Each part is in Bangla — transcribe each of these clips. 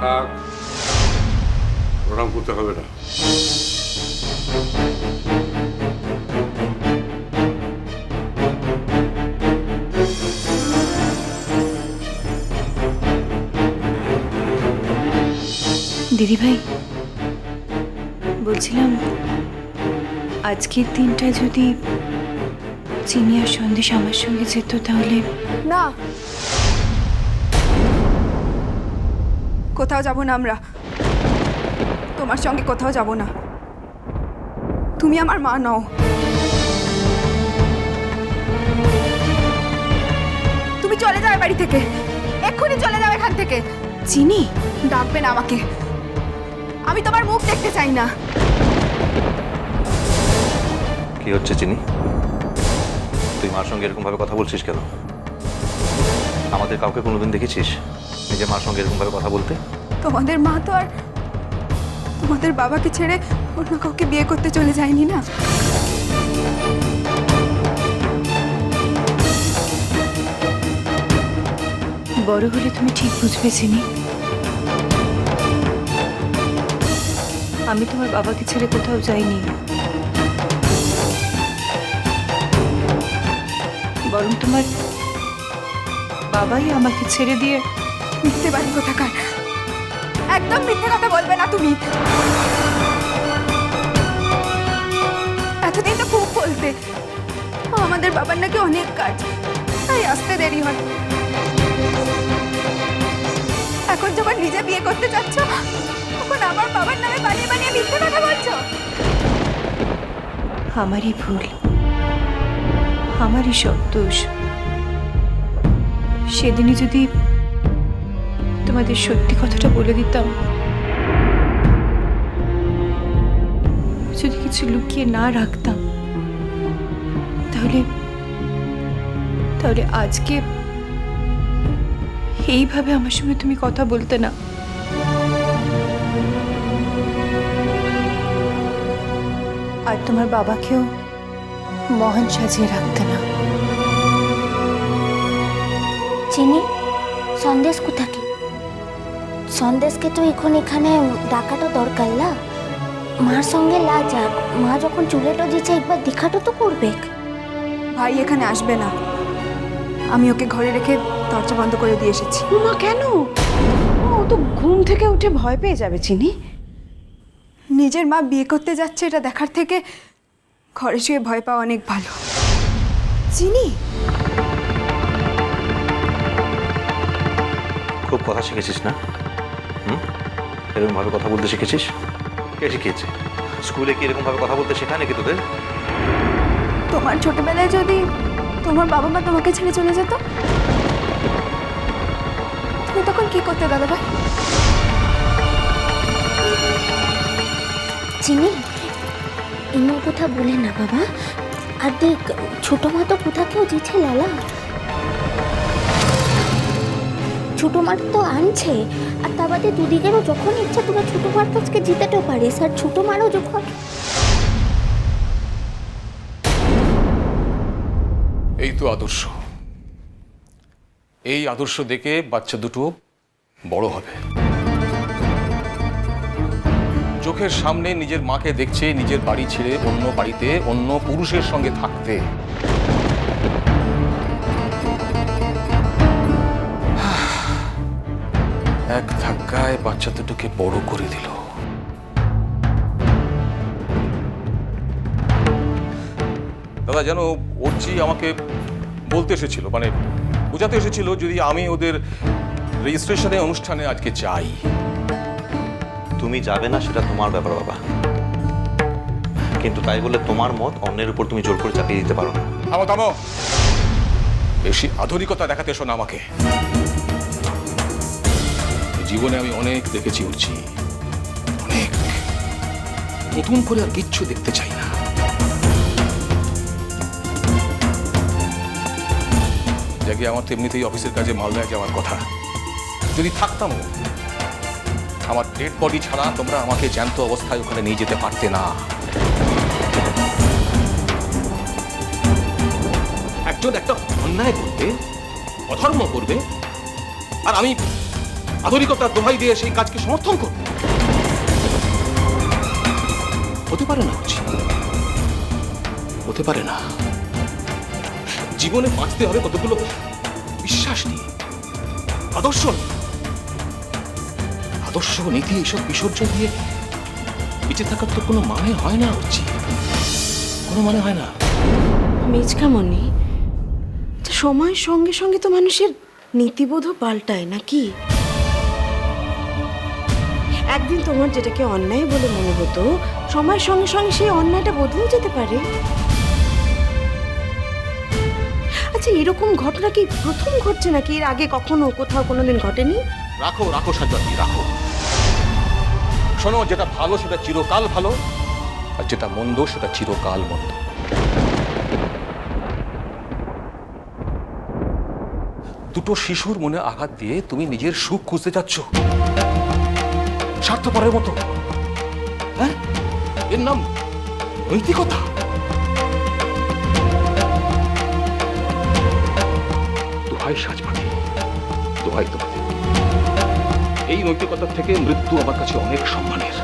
থাক, প্রণাম করতে হবে না। দিদিভাই, বলছিলাম আজকের দিনটা যদি চিনি আর সন্দেশ আমার সঙ্গে যেত তাহলে। না, কোথাও যাব না আমরা, তোমার সঙ্গে কোথাও যাব না। তুমি আমার মা নও। তুমি চলে যাও বাড়ি থেকে, এক্ষুনি চলে যাও এখান থেকে। চিনি, ডাকবে না আমাকে, আমি তোমার মুখ দেখতে চাই না। কি হচ্ছে চিনি? তুই মার সঙ্গে এরকম ভাবে কথা বলছিস কেন? আমাদের কাউকে কোনোদিন দেখেছিস নিজের মার সঙ্গে এরকম ভাবে কথা বলতে? তোমাদের মা তো আর তোমাদের বাবাকে ছেড়ে অন্য কাউকে বিয়ে করতে চলে যায়নি না। বড় হলে তুমি ঠিক বুঝবে চিনি। আমি তোমার বাবাকে ছেড়ে কোথাও যাইনি, বরং তোমার বাবাই আমাকে ছেড়ে দিয়ে। মিথ্যে বাড়ি কোথাকার, একদম মিথ্যে কথা বলবে না তুমি। এতদিন তো খুব বলতে আমাদের বাবার নাকি অনেক কাজ, তাই আসতে দেরি হয়। এখন যখন নিজে বিয়ে করতে চাচ্ছ, তখন আমার বাবার নামে বানিয়ে বানিয়ে মিথ্যে কথা বলছো। আমারই ভুল, আমারই সব দোষ। সেদিনই যদি তোমাদের সত্যি কথাটা বলে দিতাম, যদি কিছু লুকিয়ে না রাখতাম, তাহলে তাহলে আজকে এইভাবে আমার সঙ্গে তুমি কথা বলতে না। আর তোমার বাবাকেও মহান সাজিয়ে রাখতে না। চিনি, সন্দেশ কোথাকে? সন্দেশকে তো এখন এখানে ডাকাটা দরকার না। মার সঙ্গে লা যাক, মা যখন চুলেটা দিচ্ছে একবার দেখাটা তো করবে। ভাই এখানে আসবে না, আমি ওকে ঘরে রেখে দরজা বন্ধ করে দিয়ে এসেছি। মা কেন? ও তো ঘুম থেকে উঠে ভয় পেয়ে যাবে চিনি। নিজের মা বিয়ে করতে যাচ্ছে এটা দেখার থেকে ঘরে শুয়ে ভয় পাওয়া অনেক ভালো। চিনি, খুব কথা শিখেছিস না? এরকম ভাবে কথা বলতে শিখেছিস? কে শিখিয়েছে? স্কুলে কি এরকম ভাবে কথা বলতে শেখায় নাকি তোদের? তোমার ছোটবেলায় যদি তোমার বাবা মা তোমাকে ছেড়ে চলে যেত, তুমি তখন কি করতে দাদা ভাই? চিনি, এমন কথা বলে না বাবা। আর দেখ, ছোট মা তো কোথাকেও দিচ্ছে লালা। ছোট মার তো আনছে, আর তা বাদে দুদিকেরও যখন ইচ্ছা তোরা ছোট মার কাছকে জিতেতেও পারিস। আর ছোট মারও যখন এই তো আদর্শ, এই আদর্শ দেখে বাচ্চা দুটো বড় হবে। চোখের সামনে নিজের মাকে দেখছে নিজের বাড়ি ছেড়ে অন্য বাড়িতে অন্য পুরুষের সঙ্গে থাকতে। এক ধাক্কায় বাচ্চা দুটোকে বড় করে দিল। দাদা যেন অর্চি আমাকে বলতে এসেছিল, মানে বোঝাতে এসেছিল যদি আমি ওদের রেজিস্ট্রেশনের অনুষ্ঠানে আজকে যাই। তুমি যাবে না সেটা তোমার ব্যাপার বাবা, কিন্তু তাই বলে তোমার মত অন্যের উপর তুমি জোর করে চাপিয়ে দিতে পারো না। থামো থামো, বেশি আধুনিকতা দেখাতে এসো না আমাকে। জীবনে আমি অনেক দেখেছি উঠছি, অনেক। নতুন করে আর কিচ্ছু দেখতে চাই না। জায়গা আমার তো এমনিতেই অফিসের কাজে মালদায় যাওয়ার কথা। যদি থাকতামও, আমার ডেড বডি ছাড়া তোমরা আমাকে জ্যান্ত অবস্থায় ওখানে নিয়ে যেতে পারতে না। একজন একটা অন্যায় করবে, অধর্ম করবে, আর আধুনিকতার দোহাই দিয়ে সেই কাজকে সমর্থন করবে? হতে পারে না বুঝি, হতে পারে না। জীবনে বাঁচতে হবে কতগুলো বিশ্বাস নিয়ে, আদর্শ নিয়ে। আদর্শ নীতি এইসব বিসর্জন দিয়ে বেঁচে থাকার তো কোনো মানে হয় না বুঝি, কোনো মানে হয় না। মেজকামণি, সময়ের সঙ্গে সঙ্গে তো মানুষের নীতিবোধও পাল্টায় নাকি? একদিন তোমার যেটাকে অন্যায় বলে মনে হতো, সময়ের সঙ্গে সঙ্গে সেই অন্যায়টা বদলেও যেতে পারে। আচ্ছা, এরকম ঘটনা কি প্রথম ঘটছে নাকি? এর আগে কখনো কোথাও কোনোদিন ঘটেনি? রাখো রাখো সাজ্জাদ, রাখো। শোনো, যেটা ভালো সেটা চিরকাল ভালো, আর যেটা মন্দ সেটা চিরকাল মন্দ। দুটো শিশুর মনে আঘাত দিয়ে তুমি নিজের সুখ খুঁজতে যাচ্ছ স্বার্থপরের মতো। হ্যাঁ, এর নাম নৈতিকতা? দোহাই সাজপাতি, দোহাই তোমাদের। এই নৈতিকতার থেকে মৃত্যু আমার কাছে অনেক সম্মানের।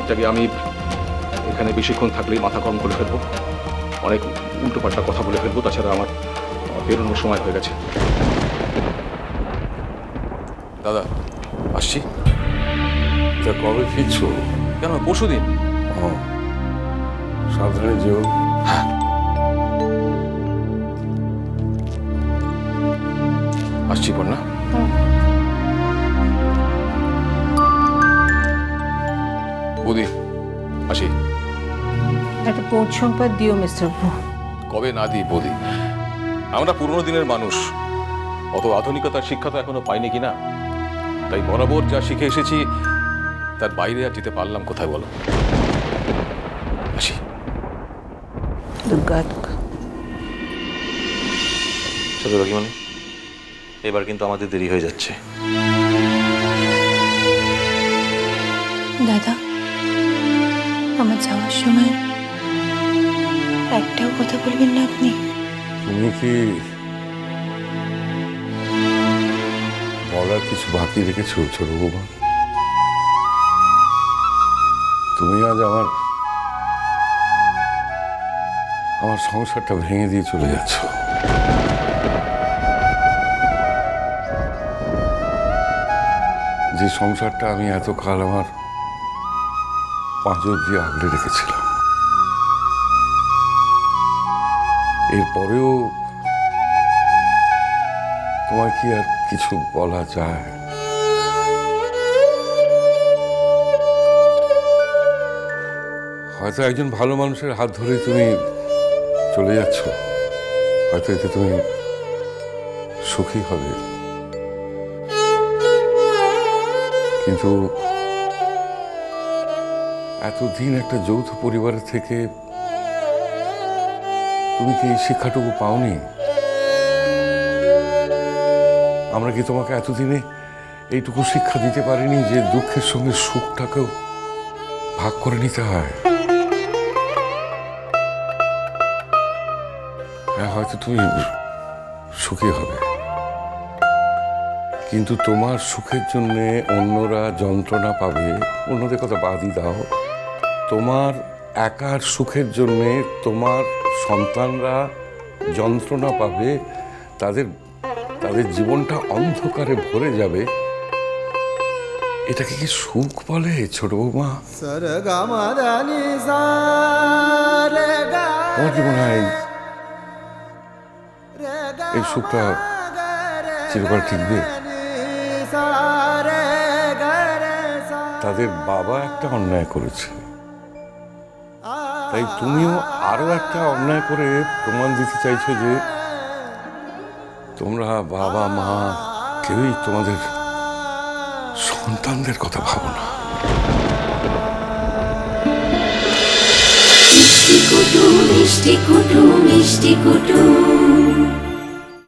যাকে আমি এখানে বেশিক্ষণ থাকলেই মাথা গরম করে ফেলবো, অনেক উল্টোপাল্টা কথা বলে ফেলবো। তাছাড়া আমার বেরোনোর সময় হয়ে গেছে। দাদা, আসছি। তা কবে ফিরছো? কেন, পরশুদিন। ও, সাবধানে যেও। আসছি পড়না। বৌদি, আসি। একটা পৌঁছ সংবাদ দিও মিস্টার ভু। কবে না দিই বৌদি? আমরা পুরনো দিনের মানুষ, অত আধুনিকতার শিক্ষা তো এখনো পাইনি কিনা। তাই বরাবর যা শিখে এসেছি তার বাইরে আর যেতে পারলাম কোথায় বলো? আসি। দুর্গা দুর্গা। চলো কাকিমণি, এবার কিন্তু আমাদের দেরি হয়ে যাচ্ছে। দাদা, আমার যাওয়ার সময় একটাও কথা বলবেন না আপনি? তুমি কি বলার কিছু বাকি রেখেছো ছোট বৌমা? তুমি আজ আমার সংসারটা ভেঙে দিয়ে চলে যাচ্ছ। যে সংসারটা আমি এতকাল আমার পাঁজর দিয়ে আগলে রেখেছিলাম, এরপরেও তোমার কি আর কিছু বলা যায়? হয়তো একজন ভালো মানুষের হাত ধরে তুমি চলে যাচ্ছ, হয়তো এতে তুমি সুখী হবে, কিন্তু এতদিন একটা যৌথ পরিবারের থেকে তুমি কি এই শিক্ষাটুকু পাওনি? আমরা কি তোমাকে এতদিনে এইটুকু শিক্ষা দিতে পারিনি যে দুঃখের সঙ্গে সুখটাকেও ভাগ করে নিতে হয়? হ্যাঁ, হয়তো তুমি সুখী হবে, কিন্তু তোমার সুখের জন্য অন্যরা যন্ত্রণা পাবে। অন্যদের কথা বাদই দাও, তোমার একার সুখের জন্য তোমার সন্তানরা যন্ত্রণা পাবে, তাদের জীবনটা অন্ধকারে ভরে যাবে। এটাকে কি সুখ বলে ছোট বৌমা? আমার কি মনে হয় এই সুখটা চিরকাল টিকবে? তাদের বাবা একটা অন্যায় করেছে, তাই তুমিও আরো একটা অন্যায় করে প্রমাণ দিতে চাইছো যে তোমরা বাবা মা কেউই তোমাদের সন্তানদের কথা ভাবো না। মিষ্টি কুটু মিষ্টি কুটু মিষ্টি কুটু।